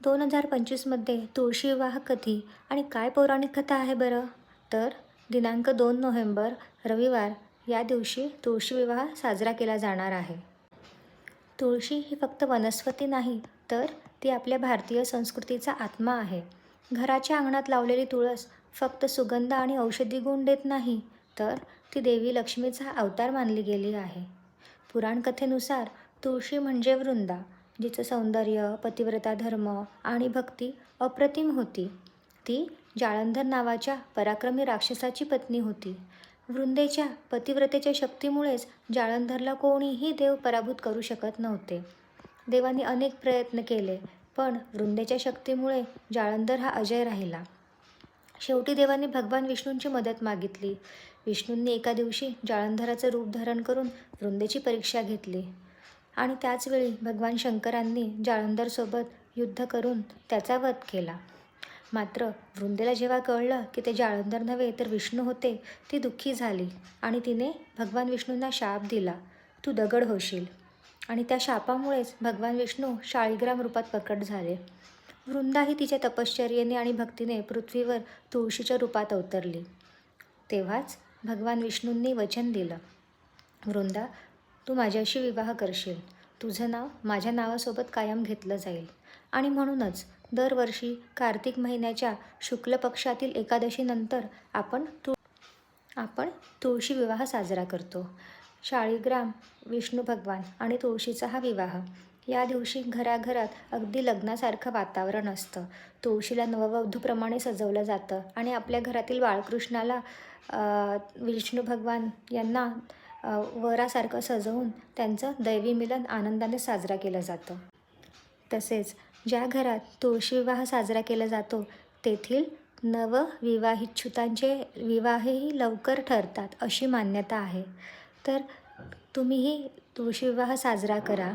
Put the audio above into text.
2025मध्ये तुळशी विवाह कधी आणि काय पौराणिक कथा आहे बरं? तर दिनांक 2 नोव्हेंबर रविवार या दिवशी तुळशी विवाह साजरा केला जाणार आहे. तुळशी ही फक्त वनस्पती नाही, तर ती आपल्या भारतीय संस्कृतीचा आत्मा आहे. घराच्या अंगणात लावलेली तुळस फक्त सुगंध आणि औषधी गुण देत नाही, तर ती देवी लक्ष्मीचा अवतार मानली गेली आहे. पुराणकथेनुसार तुळशी म्हणजे वृंदा, जिचं सौंदर्य, पतिव्रता धर्म आणि भक्ती अप्रतिम होती. ती जालंधर नावाच्या पराक्रमी राक्षसाची पत्नी होती. वृंदेच्या पतिव्रतेच्या शक्तीमुळेच जालंधरला कोणीही देव पराभूत करू शकत नव्हते. देवांनी अनेक प्रयत्न केले, पण वृंदेच्या शक्तीमुळे जालंधर हा अजय राहिला. शेवटी देवांनी भगवान विष्णूंची मदत मागितली. विष्णूंनी एका दिवशी जालंधराचं रूप धारण करून वृंदेची परीक्षा घेतली आणि त्याचवेळी भगवान शंकरांनी जालंधरसोबत युद्ध करून त्याचा वध केला. मात्र वृंदेला जेव्हा कळलं की ते जालंधर नव्हे तर विष्णू होते, ती दुःखी झाली आणि तिने भगवान विष्णूंना शाप दिला, तू दगड होशील. आणि त्या शापामुळेच भगवान विष्णू शाळीग्राम रूपात प्रकट झाले. वृंदाही तिच्या तपश्चर्येने आणि भक्तीने पृथ्वीवर तुळशीच्या रूपात अवतरली. तेव्हाच भगवान विष्णूंनी वचन दिलं, वृंदा, तू माझ्याशी विवाह करशील. तुझं नाव माझ्या नावासोबत कायम घेतलं जाईल. आणि म्हणूनच दरवर्षी कार्तिक महिन्याच्या शुक्ल पक्षातील एकादशीनंतर आपण तुळशी विवाह साजरा करतो. शाळीग्राम, विष्णू भगवान आणि तुळशीचा हा विवाह. या दिवशी घराघरात अगदी लग्नासारखं वातावरण असतं. तुळशीला नववधूप्रमाणे सजवलं जातं आणि आपल्या घरातील बाळकृष्णाला विष्णू भगवान यांना वरासारखं सजवून त्यांचं दैवी मिलन आनंदाने साजरा केलं जातं. तसेच ज्या घरात तुळशी विवाह साजरा केला जातो तेथील नवविवाहिच्छुतांचे विवाहही लवकर ठरतात अशी मान्यता आहे. तर तुम्हीही तुळशी विवाह साजरा करा.